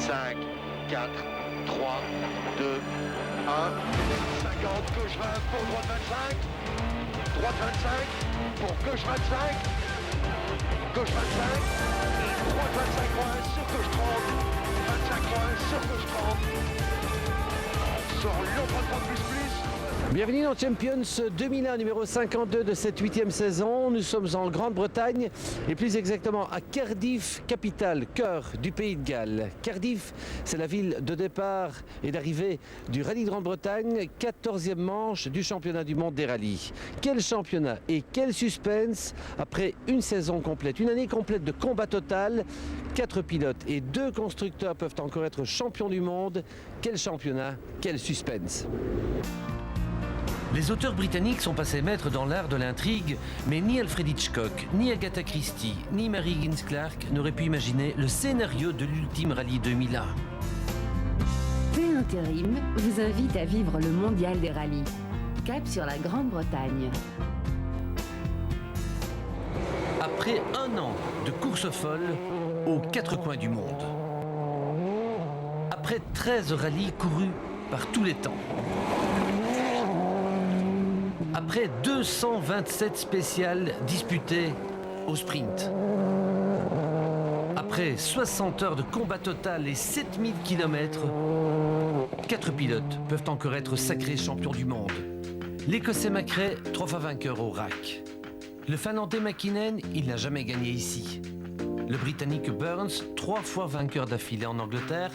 5, 4, 3, 2, 1. 50, gauche 20 pour droite 25. Droite 25 pour gauche 25. Gauche 25. Droite 25 points sur gauche 30. 25 points sur gauche 30. Sur l'autre 30 plus. Bienvenue dans Champions 2001, numéro 52 de cette 8e saison. Nous sommes en Grande-Bretagne et plus exactement à Cardiff, capitale, cœur du pays de Galles. Cardiff, c'est la ville de départ et d'arrivée du Rallye de Grande-Bretagne, 14e manche du championnat du monde des rallyes. Quel championnat et quel suspense après une saison complète, une année complète de combat total. 4 pilotes et 2 constructeurs peuvent encore être champions du monde. Quel championnat, quel suspense. Les auteurs britanniques sont passés maîtres dans l'art de l'intrigue, mais ni Alfred Hitchcock, ni Agatha Christie, ni Mary Higgins Clark n'auraient pu imaginer le scénario de l'ultime rallye 2001. P Intérim vous invite à vivre le mondial des rallyes. Cap sur la Grande-Bretagne. Après un an de course folle aux 4 coins du monde. Après 13 rallyes courus par tous les temps. Après 227 spéciales disputées au sprint. Après 60 heures de combat total et 7000 km, 4 pilotes peuvent encore être sacrés champions du monde. L'Écossais Macrae, 3 fois vainqueur au RAC. Le Finlandais Mäkinen, il n'a jamais gagné ici. Le Britannique Burns, 3 fois vainqueur d'affilée en Angleterre.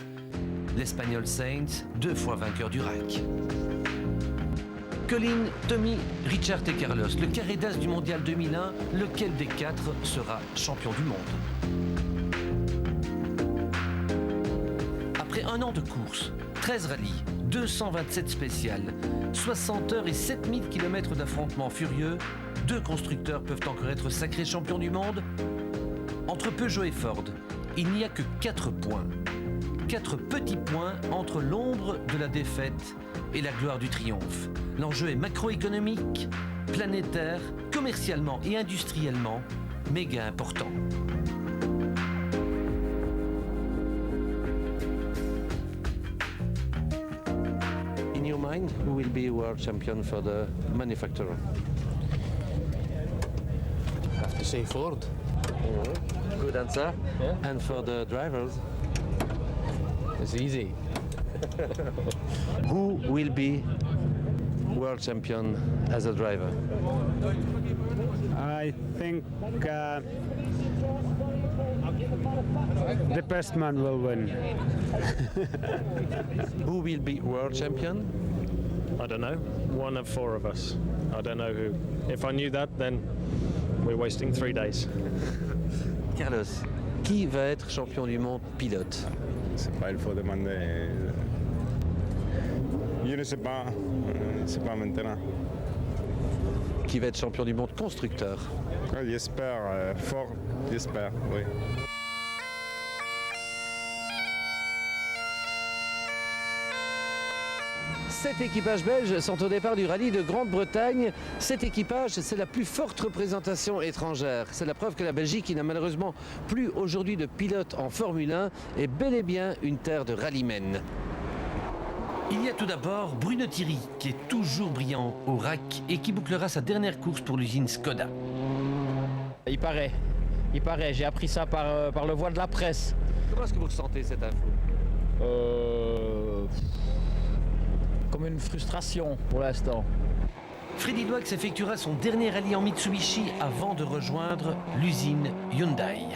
L'Espagnol Sainz, 2 fois vainqueur du RAC. Colin, Tommy, Richard et Carlos, le carré d'as du mondial 2001, lequel des 4 sera champion du monde? Après un an de course, 13 rallyes, 227 spéciales, 60 heures et 7000 km d'affrontements furieux, 2 constructeurs peuvent encore être sacrés champions du monde. Entre Peugeot et Ford, il n'y a que 4 points. 4 petits points entre l'ombre de la défaite et la gloire du triomphe. L'enjeu est macroéconomique, planétaire, commercialement et industriellement méga important. In your mind, who will be world champion for the manufacturer? I have to say Ford. Good answer. Yeah. And for the drivers, It's easy. who will be world champion as a driver? I think the best man will win. Who will be world champion? I don't know. One of 4 of us. I don't know who. If I knew that, then we're wasting 3 days. Carlos, qui va être champion du monde pilote? C'est pas, il faut demander. Je ne sais pas. C'est pas maintenant. Qui va être champion du monde constructeur? J'espère fort. J'espère, oui. Sept équipages belges sont au départ du rallye de Grande-Bretagne. Cet équipage, c'est la plus forte représentation étrangère. C'est la preuve que la Belgique, qui n'a malheureusement plus aujourd'hui de pilote en Formule 1, est bel et bien une terre de rallymen. Il y a tout d'abord Bruno Thierry, qui est toujours brillant au RAC et qui bouclera sa dernière course pour l'usine Skoda. Il paraît, j'ai appris ça par le voie de la presse. Comment est-ce que vous ressentez cette info? Comme une frustration pour l'instant. Freddy Dwax effectuera son dernier rallye en Mitsubishi avant de rejoindre l'usine Hyundai.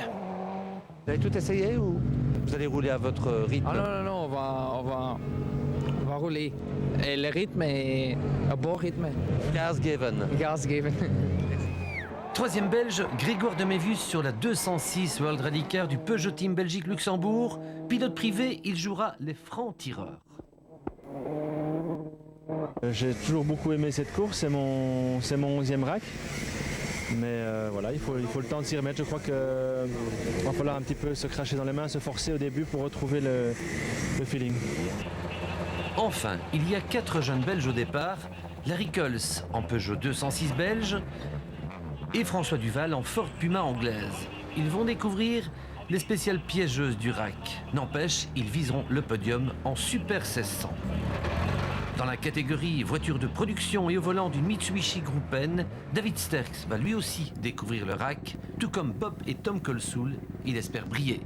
Vous avez tout essayé ou vous allez rouler à votre rythme? Ah non, on va rouler. Et le rythme est un bon rythme. Gas given. Gas given. Troisième Belge, Grégoire Demévius sur la 206 World Rally Car du Peugeot Team Belgique-Luxembourg. Pilote privé, il jouera les francs-tireurs. J'ai toujours beaucoup aimé cette course, c'est mon 11e RAC. Mais voilà, il faut le temps de s'y remettre. Je crois qu'il va falloir un petit peu se cracher dans les mains, se forcer au début pour retrouver le feeling. Enfin, il y a 4 jeunes Belges au départ. Larry Coles en Peugeot 206 belge et François Duval en Ford Puma anglaise. Ils vont découvrir les spéciales piégeuses du rack. N'empêche, ils viseront le podium en Super 1600. Dans la catégorie voiture de production et au volant d'une Mitsubishi Group N, David Sterckx va lui aussi découvrir le rack, tout comme Bob et Tom Colsoul. Il espère briller.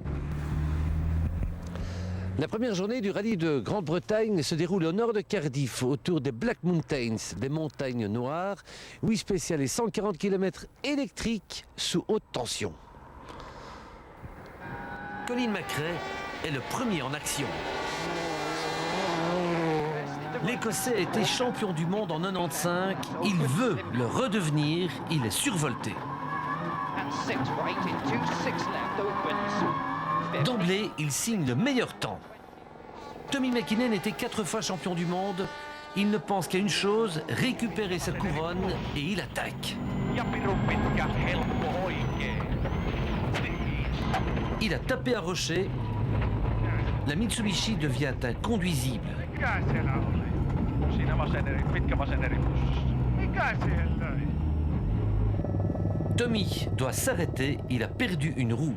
La première journée du rallye de Grande-Bretagne se déroule au nord de Cardiff, autour des Black Mountains, des montagnes noires, où il spécial les 140 km électriques sous haute tension. Colin McRae est le premier en action. L'Écossais a été champion du monde en 95, il veut le redevenir, il est survolté. D'emblée, il signe le meilleur temps. Tommy McKinnon était 4 fois champion du monde. Il ne pense qu'à une chose, récupérer sa couronne, et il attaque. Il a tapé à rocher. La Mitsubishi devient inconduisible. Tommy doit s'arrêter, il a perdu une roue.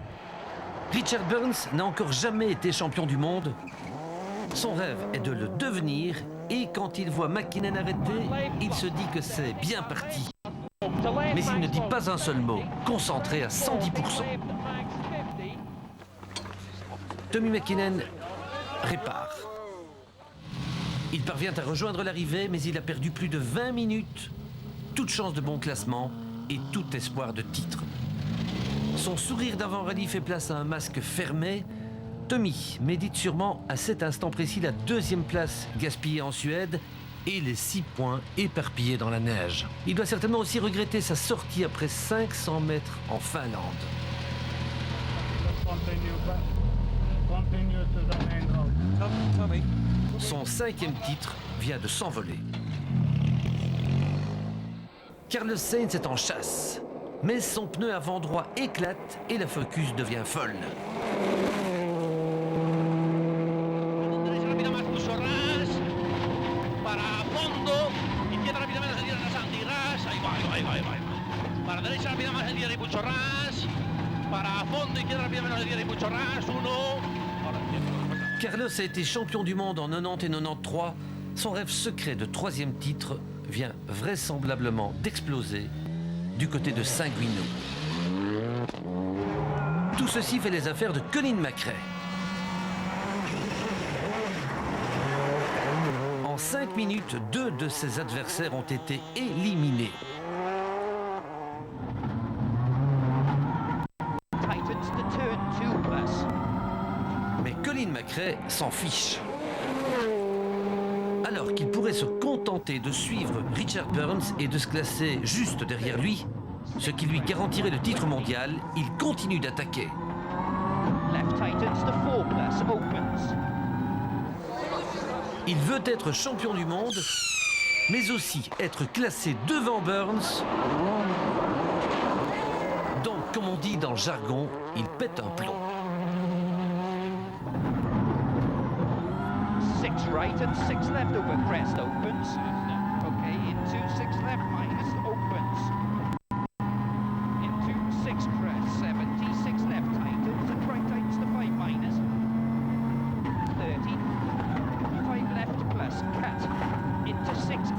Richard Burns n'a encore jamais été champion du monde. Son rêve est de le devenir et quand il voit McKinnon arrêter, il se dit que c'est bien parti. Mais il ne dit pas un seul mot, concentré à 110%. Tommy McKinnon répare. Il parvient à rejoindre l'arrivée, mais il a perdu plus de 20 minutes. Toute chance de bon classement et tout espoir de titre. Son sourire d'avant-rallye fait place à un masque fermé. Tommy médite sûrement à cet instant précis la 2e place gaspillée en Suède et les 6 points éparpillés dans la neige. Il doit certainement aussi regretter sa sortie après 500 mètres en Finlande. Son 5e titre vient de s'envoler. Carlos Sainz est en chasse. Mais son pneu avant droit éclate et la Focus devient folle. Carlos a été champion du monde en 90 et 93. Son rêve secret de 3e titre vient vraisemblablement d'exploser du côté de Saint-Guino. Tout ceci fait les affaires de Colin McRae. En 5 minutes, 2 de ses adversaires ont été éliminés. Mais Colin McRae s'en fiche. Alors qu'il pourrait se contenter de suivre Richard Burns et de se classer juste derrière lui, ce qui lui garantirait le titre mondial, il continue d'attaquer. Il veut être champion du monde, mais aussi être classé devant Burns. Donc, comme on dit dans le jargon, il pète un plomb. 6 right and 6 left over crest opens. Okay, into 6 left minus opens. Into 6 crest, 70, 6 left tightens, and right tightens to 5 minus. 30, 5 left plus, cut. Into 6.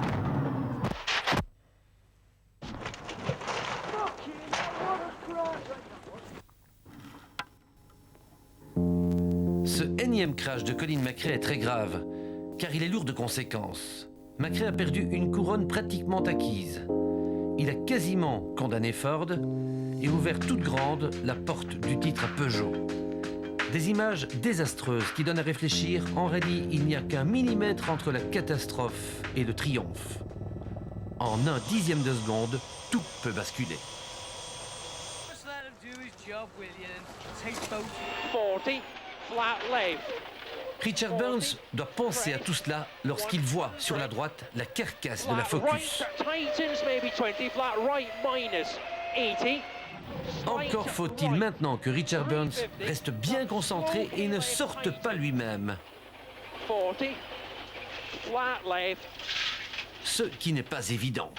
Ce énième crash de Colin McRae est très grave, car il est lourd de conséquences. McRae a perdu une couronne pratiquement acquise. Il a quasiment condamné Ford et ouvert toute grande la porte du titre à Peugeot. Des images désastreuses qui donnent à réfléchir. En rallye, il n'y a qu'un millimètre entre la catastrophe et le triomphe. En 1/10 de seconde, tout peut basculer. 40. Flat left. Richard Burns doit penser à tout cela lorsqu'il voit sur la droite la carcasse de la Focus. Tightens maybe 20, flat right minus 80. Encore faut-il maintenant que Richard Burns reste bien concentré et ne sorte pas lui-même. 40. Flat left. Ce qui n'est pas évident.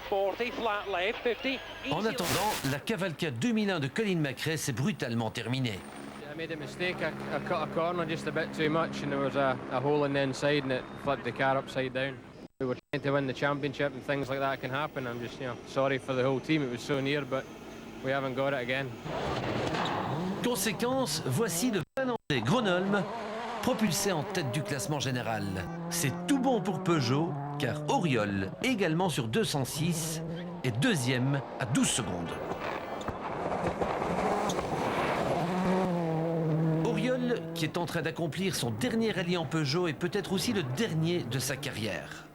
40, flat left, 50. En attendant, la cavalcade 2001 de Colin McRae s'est brutalement terminée. I made a mistake. I cut a corner just a bit too much, and there was a hole in the inside, and it flipped the car upside down. We were trying to win the championship, and things like that can happen. I'm just, sorry for the whole team. It was so near, but we haven't got it again. Conséquence, voici le finlandais Gronholm propulsé en tête du classement général. C'est tout bon pour Peugeot, car Auriol, également sur 206, est deuxième à 12 secondes. Auriol, qui est en train d'accomplir son dernier rallye en Peugeot, est peut-être aussi le dernier de sa carrière.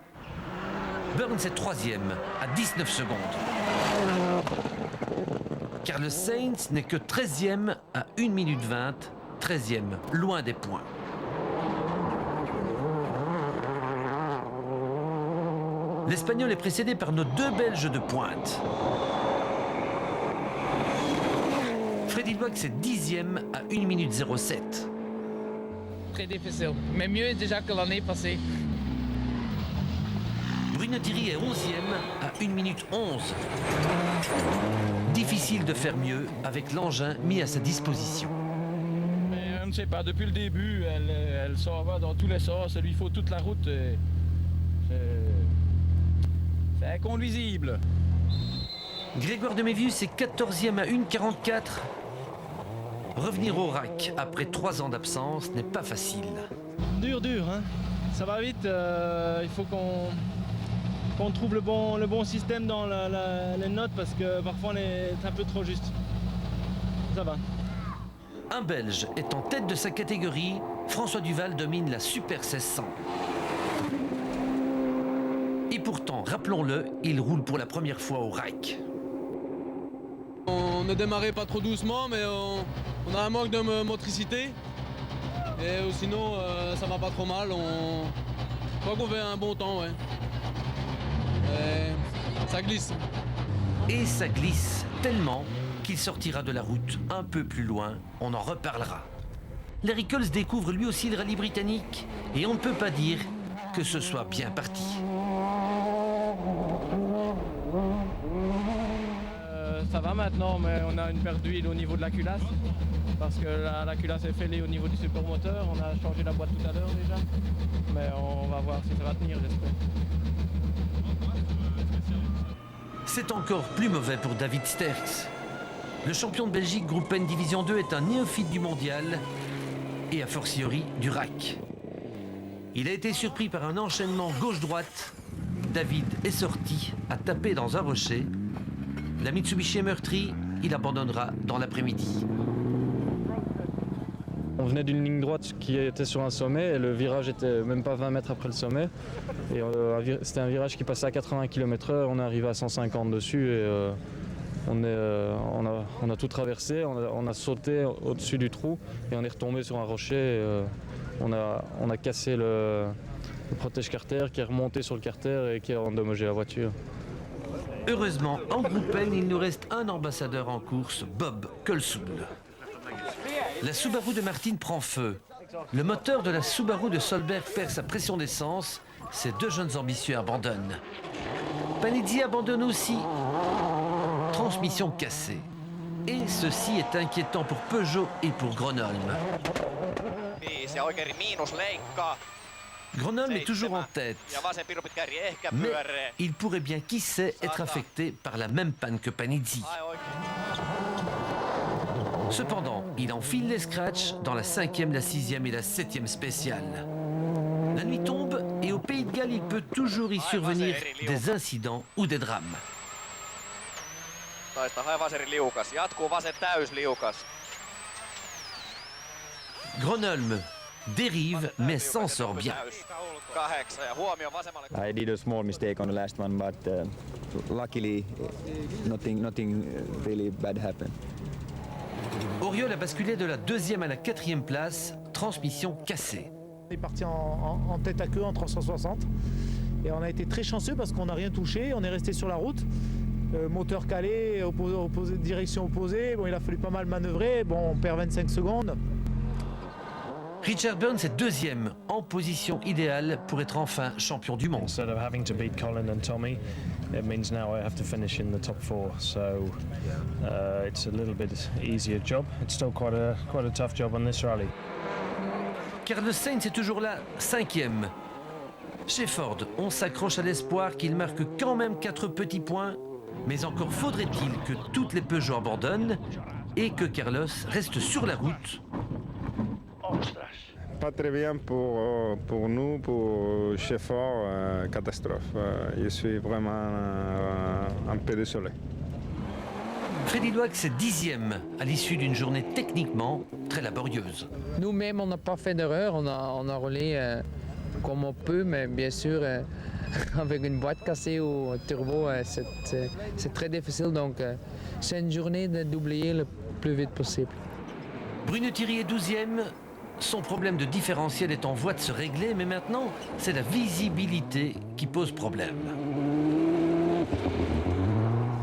Burns est troisième à 19 secondes. Carlos Sainz n'est que 13e à 1 minute 20, 13e, loin des points. L'Espagnol est précédé par nos deux Belges de pointe. Freddy Box est 10e à 1 minute 07. Très difficile, mais mieux déjà que l'année passée. Bruno Thierry est 11e à 1 minute 11. Difficile de faire mieux avec l'engin mis à sa disposition. Mais on ne sait pas, depuis le début, elle s'en va dans tous les sens, il lui faut toute la route. C'est inconduisible. Grégoire Demévius est 14e à 1,44. Revenir au rack après 3 ans d'absence n'est pas facile. Dur, hein. Ça va vite, il faut qu'on trouve le bon système dans les notes parce que parfois on est un peu trop juste. Ça va. Un Belge est en tête de sa catégorie. François Duval domine la Super 1600. Et pourtant, rappelons-le, il roule pour la première fois au rack. On a démarré pas trop doucement, mais on a un manque de motricité. Et sinon, ça va pas trop mal. Je crois qu'on fait un bon temps, ouais. Et ça glisse. Et ça glisse tellement qu'il sortira de la route un peu plus loin. On en reparlera. Larry Coles découvre lui aussi le rallye britannique et on ne peut pas dire que ce soit bien parti. Ça va maintenant, mais on a une perte d'huile au niveau de la culasse. Parce que la culasse est fêlée au niveau du supermoteur. On a changé la boîte tout à l'heure déjà. Mais on va voir si ça va tenir, j'espère. C'est encore plus mauvais pour David Sterckx. Le champion de Belgique Groupe N Division 2 est un néophyte du mondial et a fortiori du rack. Il a été surpris par un enchaînement gauche-droite. David est sorti, a tapé dans un rocher. La Mitsubishi est meurtrie, il abandonnera dans l'après-midi. On venait d'une ligne droite qui était sur un sommet et le virage était même pas 20 mètres après le sommet. Et c'était un virage qui passait à 80 km/h, on est arrivé à 150 dessus et on a tout traversé, on a sauté au-dessus du trou et on est retombé sur un rocher. Et, on a cassé le protège-carter qui est remonté sur le carter et qui a endommagé la voiture. Heureusement, en Groupe N, il nous reste un ambassadeur en course, Bob Kolsoul. La Subaru de Martin prend feu. Le moteur de la Subaru de Solberg perd sa pression d'essence. Ces deux jeunes ambitieux abandonnent. Panizzi abandonne aussi. Transmission cassée. Et ceci est inquiétant pour Peugeot et pour Gronholm. Gronholm est toujours en tête. Mais il pourrait bien, qui sait, être affecté par la même panne que Panizzi. Cependant, il enfile les scratchs dans la 5e, la 6e et la 7e spéciale. La nuit tombe et au Pays de Galles, il peut toujours y survenir des incidents ou des drames. Gronholm dérive mais s'en sort bien. I did a small mistake on the last one, but luckily nothing really bad happened. Auriol a basculé de la 2e à la 4e place, transmission cassée. On est parti en tête à queue en 360 et on a été très chanceux parce qu'on n'a rien touché, on est resté sur la route. Moteur calé, direction opposée, bon, il a fallu pas mal manœuvrer, bon, on perd 25 secondes. Richard Burns est deuxième, en position idéale pour être enfin champion du monde. Instead of having to beat Colin and Tommy, it means now I have to finish in the top 4. So it's a little bit easier job. It's still quite a tough job on this rally. Carlos Sainz est toujours là, cinquième. Chez Ford, on s'accroche à l'espoir qu'il marque quand même 4 petits points, mais encore faudrait-il que toutes les Peugeot abandonnent et que Carlos reste sur la route. Pas très bien pour nous, pour chez Ford, catastrophe. Je suis vraiment un peu désolé. Freddy Loax est dixième à l'issue d'une journée techniquement très laborieuse. Nous-mêmes, on n'a pas fait d'erreur, on a roulé comme on peut, mais bien sûr, avec une boîte cassée ou un turbo, c'est très difficile. Donc, c'est une journée d'oublier le plus vite possible. Bruno Thierry est 12e. Son problème de différentiel est en voie de se régler, mais maintenant, c'est la visibilité qui pose problème.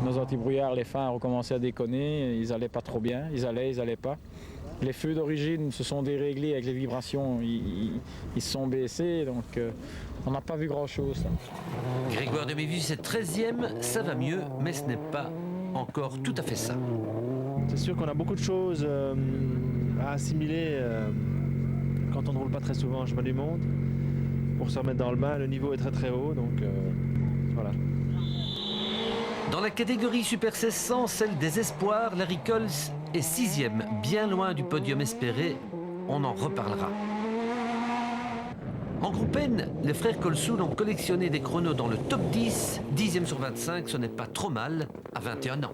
Nos anti-brouillards, les fins ont recommencé à déconner, ils allaient pas trop bien, ils allaient pas. Les feux d'origine se sont déréglés avec les vibrations, ils se sont baissés, donc on n'a pas vu grand-chose. Grégoire Demivius est 13e, ça va mieux, mais ce n'est pas encore tout à fait ça. C'est sûr qu'on a beaucoup de choses à assimiler quand on ne roule pas très souvent en chemin du monde. Pour se remettre dans le bain, le niveau est très très haut, donc voilà. Dans la catégorie Super 1600, celle des espoirs, Larry Coles est 6e, bien loin du podium espéré. On en reparlera. En groupe N, les frères Colsoul ont collectionné des chronos dans le top 10. 10e sur 25, ce n'est pas trop mal à 21 ans.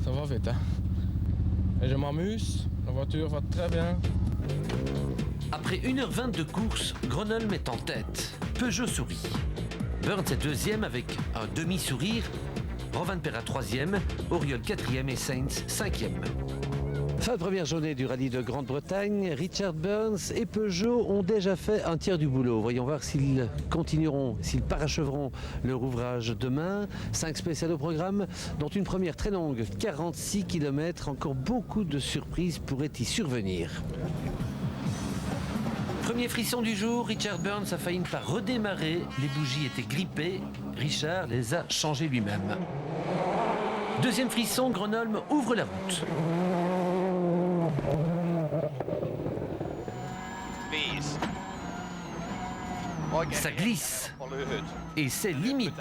Ça va vite, hein? Et je m'amuse, la voiture va très bien. Après 1h20 de course, Gronholm est en tête. Peugeot sourit. Burns est deuxième avec un demi-sourire. Rovanperä troisième, Auriol quatrième et Sainz cinquième. Fin de première journée du rallye de Grande-Bretagne, Richard Burns et Peugeot ont déjà fait un tiers du boulot. Voyons voir s'ils continueront, s'ils paracheveront leur ouvrage demain. 5 spéciales au programme, dont une première très longue, 46 km. Encore beaucoup de surprises pourraient y survenir. Premier frisson du jour, Richard Burns a failli ne pas redémarrer. Les bougies étaient grippées. Richard les a changées lui-même. Deuxième frisson, Gronholm ouvre la route. Ça glisse. Et c'est limite.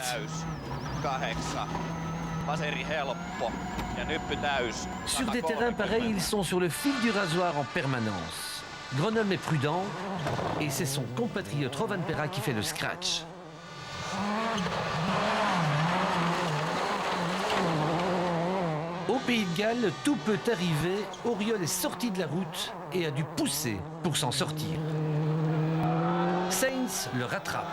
Sur des terrains pareils, ils sont sur le fil du rasoir en permanence. Gronholm est prudent et c'est son compatriote Rovanperä qui fait le scratch. Au Pays de Galles, tout peut arriver. Auriol est sorti de la route et a dû pousser pour s'en sortir. Sainz le rattrape.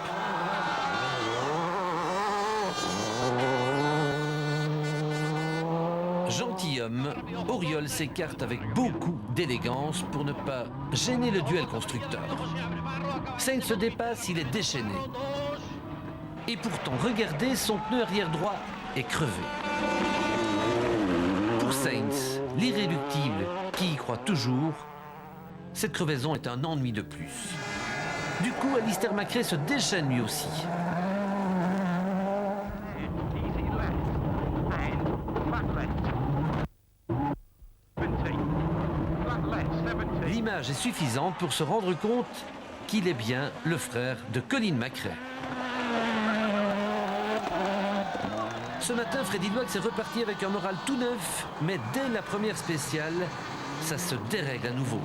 Gentilhomme, Auriol s'écarte avec beaucoup d'élégance pour ne pas gêner le duel constructeur. Sainz se dépasse, il est déchaîné. Et pourtant, regardez, son pneu arrière droit est crevé. Pour Sainz, l'irréductible qui y croit toujours, cette crevaison est un ennui de plus. Du coup, Alistair McRae se déchaîne lui aussi. L'image est suffisante pour se rendre compte qu'il est bien le frère de Colin McRae. Ce matin, Freddy Loax est reparti avec un moral tout neuf, mais dès la première spéciale, ça se dérègle à nouveau.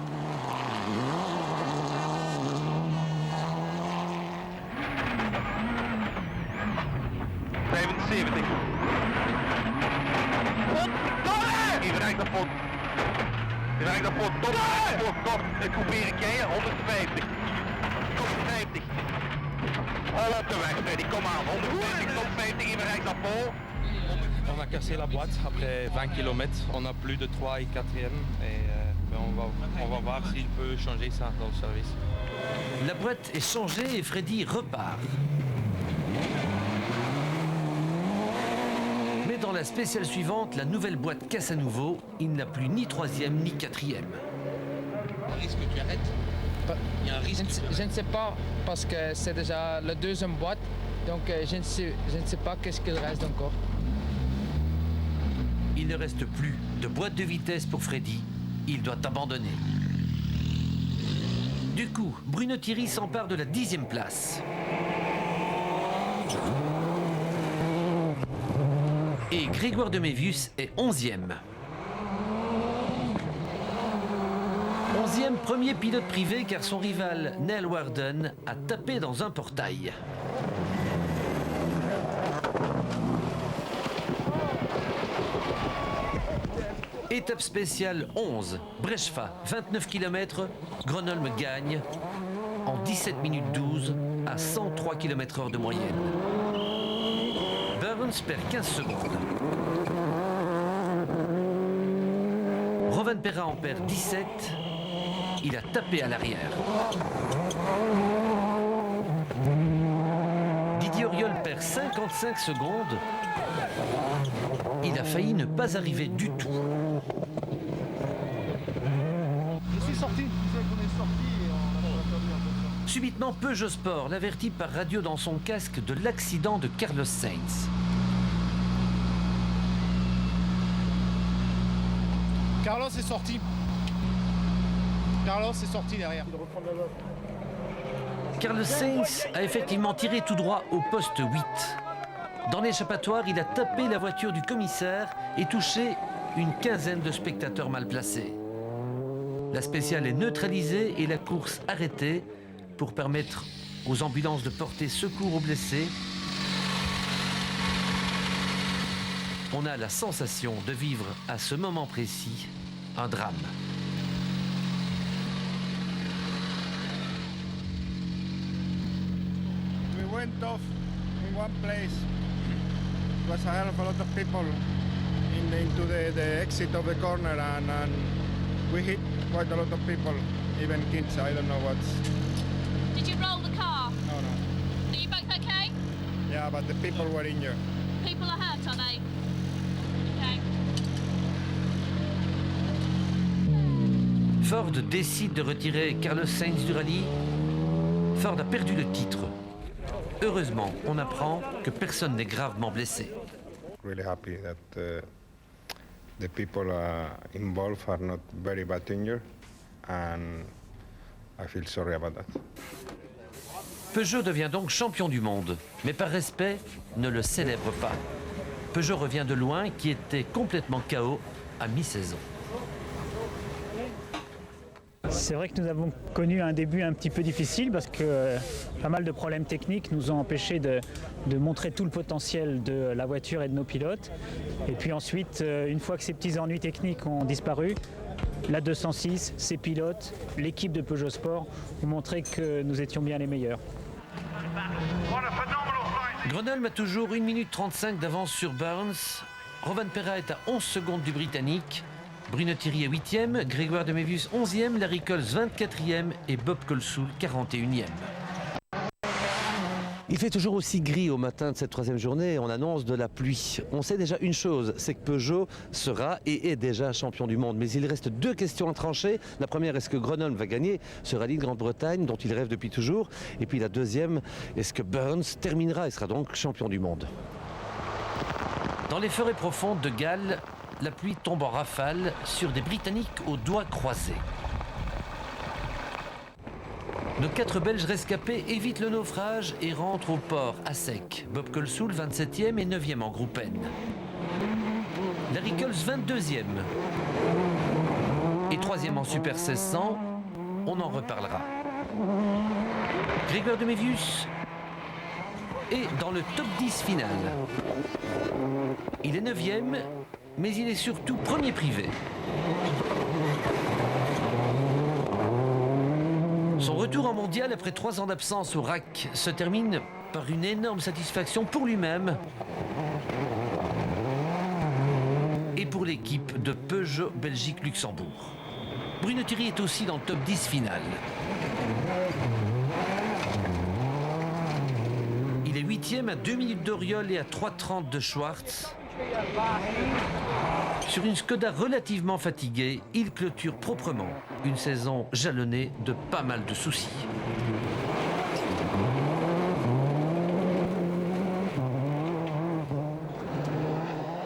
Het proberen keer, 150. 150. Al op de weg, Freddy, kom aan. 150, top 50, even rechts naar Paul. On a cassé la boîte après 20 km. On a plus de 3 et 4e. Et on va voir s'il peut changer ça dans le service. La boîte est changée et Freddy repart. Mais dans la spéciale suivante, la nouvelle boîte casse à nouveau. Il n'a plus ni troisième ni quatrième. Un risque que tu arrêtes? Il y a un risque. Je ne sais pas, parce que c'est déjà la deuxième boîte, donc je ne sais pas qu'est-ce qu'il reste encore. Il ne reste plus de boîte de vitesse pour Freddy. Il doit abandonner. Du coup, Bruno Thierry s'empare de la 10e place. Et Grégoire de Mévius est 11e. 11e, premier pilote privé car son rival Neil Warden a tapé dans un portail. Étape spéciale 11, Brechfa, 29 km, Gronholm gagne en 17 minutes 12 à 103 km/h de moyenne. Burns perd 15 secondes. Rovanperä en perd 17. Il a tapé à l'arrière. Didier Auriol perd 55 secondes. Il a failli ne pas arriver du tout. Je suis sorti. Vous savez qu'on est sorti et on a perdu un peu. Subitement, Peugeot Sport l'avertit par radio dans son casque de l'accident de Carlos Sainz. Carlos est sorti. Carlos est sorti derrière. Carlos Sainz a effectivement tiré tout droit au poste 8. Dans l'échappatoire, il a tapé la voiture du commissaire et touché une quinzaine de spectateurs mal placés. La spéciale est neutralisée et la course arrêtée pour permettre aux ambulances de porter secours aux blessés. On a la sensation de vivre à ce moment précis un drame. We went off in one place. It was a hell of a lot of people into the exit of the corner and we hit quite a lot of people, even kids. I don't know what's... Did you roll the car? No, no. Are you both okay? Yeah, but the people were injured. People are hurt, are they? Okay. Ford décide de retirer Carlos Sainz du rallye. Ford a perdu le titre. Heureusement, on apprend que personne n'est gravement blessé. Really happy that the people involved are not very bad injured, and I feel sorry about that. Peugeot devient donc champion du monde, mais par respect, ne le célèbre pas. Peugeot revient de loin, qui était complètement KO à mi-saison. C'est vrai que nous avons connu un début un petit peu difficile parce que pas mal de problèmes techniques nous ont empêchés de montrer tout le potentiel de la voiture et de nos pilotes. Et puis ensuite, une fois que ces petits ennuis techniques ont disparu, la 206, ses pilotes, l'équipe de Peugeot Sport ont montré que nous étions bien les meilleurs. Gronholm a toujours 1 minute 35 d'avance sur Burns. Rovanperä est à 11 secondes du Britannique. Bruno Thierry est 8e, Grégoire de Mévius 11e, Larry Coles 24e et Bob Colsoul 41e. Il fait toujours aussi gris au matin de cette troisième journée, on annonce de la pluie. On sait déjà une chose, c'est que Peugeot sera et est déjà champion du monde. Mais il reste 2 questions à trancher. La première, est-ce que Gronholm va gagner ce rallye de Grande-Bretagne dont il rêve depuis toujours? Et puis la deuxième, est-ce que Burns terminera et sera donc champion du monde? Dans les forêts profondes de Galles, la pluie tombe en rafale sur des Britanniques aux doigts croisés. Nos 4 Belges rescapés évitent le naufrage et rentrent au port à sec. Bob Colsoul 27e et 9e en groupe N. Larry Coles 22e. Et 3e en Super 1600, on en reparlera. Grégoire de Mévius est dans le top 10 final. Il est 9e, mais il est surtout premier privé. Son retour en mondial après 3 ans d'absence au RAC se termine par une énorme satisfaction pour lui-même et pour l'équipe de Peugeot Belgique-Luxembourg. Bruno Thierry est aussi dans le top 10 final. Il est 8e à 2 minutes d'Auriol et à 3,30 de Schwartz. Sur une Skoda relativement fatiguée, il clôture proprement une saison jalonnée de pas mal de soucis.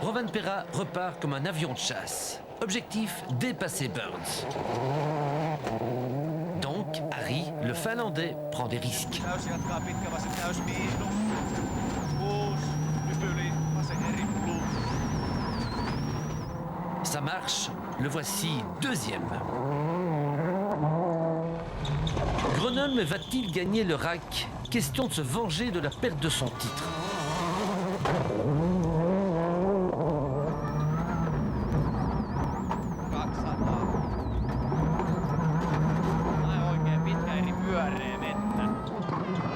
Rovanperä repart comme un avion de chasse. Objectif, dépasser Burns. Donc, Harry, le Finlandais, prend des risques. Ça marche, le voici deuxième. Gronholm va-t-il gagner le RAC? Question de se venger de la perte de son titre.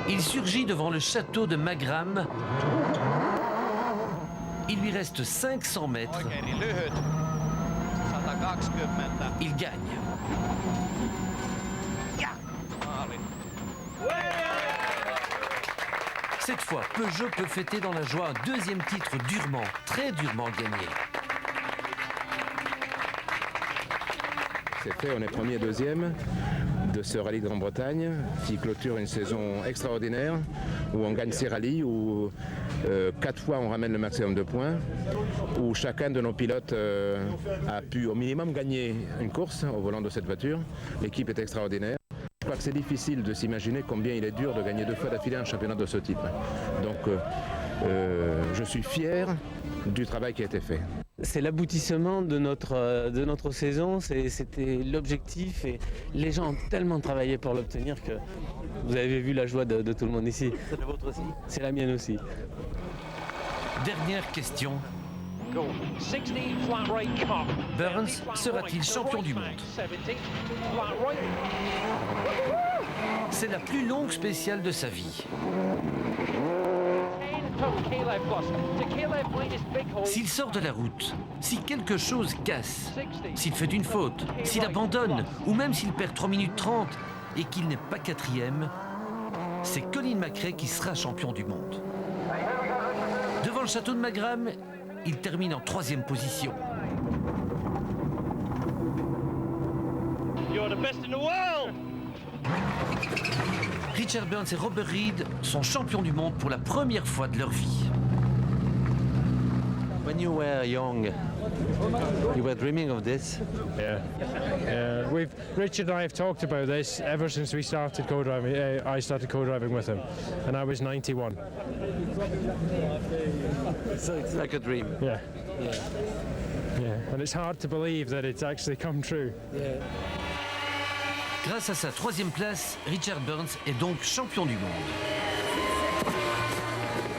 Il surgit devant le château de Magram. Il lui reste 500 mètres. Il gagne. Cette fois, Peugeot peut fêter dans la joie un deuxième titre durement, très durement gagné. C'est fait, on est premier et deuxième de ce rallye de Grande-Bretagne qui clôture une saison extraordinaire où on gagne 6 rallyes, où 4 fois on ramène le maximum de points, où chacun de nos pilotes a pu au minimum gagner une course au volant de cette voiture. L'équipe est extraordinaire. Je crois que c'est difficile de s'imaginer combien il est dur de gagner 2 fois d'affilée un championnat de ce type. Donc je suis fier du travail qui a été fait. C'est l'aboutissement de notre saison, c'était l'objectif et les gens ont tellement travaillé pour l'obtenir que vous avez vu la joie de tout le monde ici. C'est la vôtre aussi? C'est la mienne aussi. Dernière question. Burns sera-t-il champion du monde? C'est la plus longue spéciale de sa vie. S'il sort de la route, si quelque chose casse, s'il fait une faute, s'il abandonne, ou même s'il perd 3 minutes 30 et qu'il n'est pas quatrième, c'est Colin McRae qui sera champion du monde. Devant le château de Magram, il termine en 3e position. You're the best in the world! Richard Burns et Robert Reid sont champions du monde pour la première fois de leur vie. When you were young, you were dreaming of this? Yeah. Richard and I have talked about this ever since we started co-driving. I started co-driving with him, and I was 91. So it's like a dream. Yeah. And it's hard to believe that it's actually come true. Yeah. Grâce à sa 3e place, Richard Burns est donc champion du monde.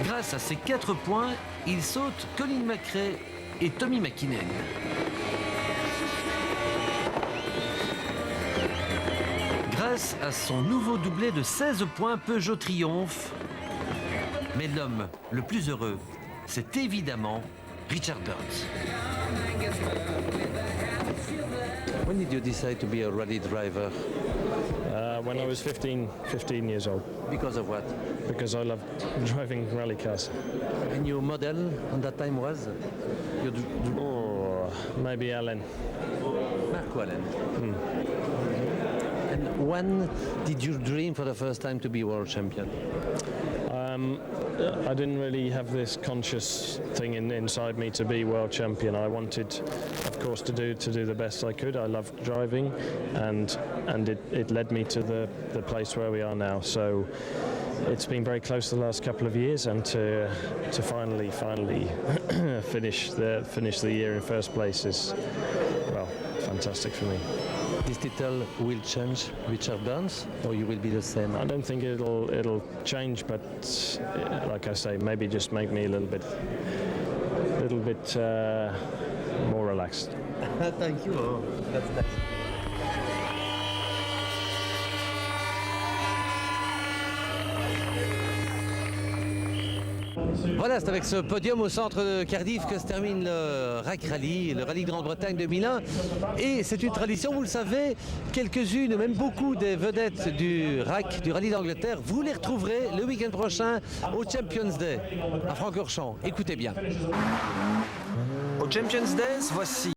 Grâce à ses 4 points, il saute Colin McRae et Tommy McKinnon. Grâce à son nouveau doublé de 16 points, Peugeot triomphe. Mais l'homme le plus heureux, c'est évidemment Richard Burns. When did you decide to be a rally driver? When I was 15 years old. Because of what? Because I loved driving rally cars. And your model on that time was? Maybe Allen. Marco Allen. And when did you dream for the first time to be world champion? I didn't really have this conscious thing inside me to be world champion. I wanted, of course, to do the best I could. I loved driving, and it led me to the place where we are now. So it's been very close the last couple of years, and to finally finish the year in first place is, well, fantastic for me. This title will change Richard Burns, or you will be the same? I don't think it'll change, but like I say, maybe just make me a little bit more relaxed. Thank you. Oh, that's nice. Voilà, c'est avec ce podium au centre de Cardiff que se termine le RAC Rally, le Rallye de Grande-Bretagne 2001. Et c'est une tradition, vous le savez, quelques-unes, même beaucoup des vedettes du RAC, du Rallye d'Angleterre, vous les retrouverez le week-end prochain au Champions Day à Francorchamps. Écoutez bien. Au Champions Days, voici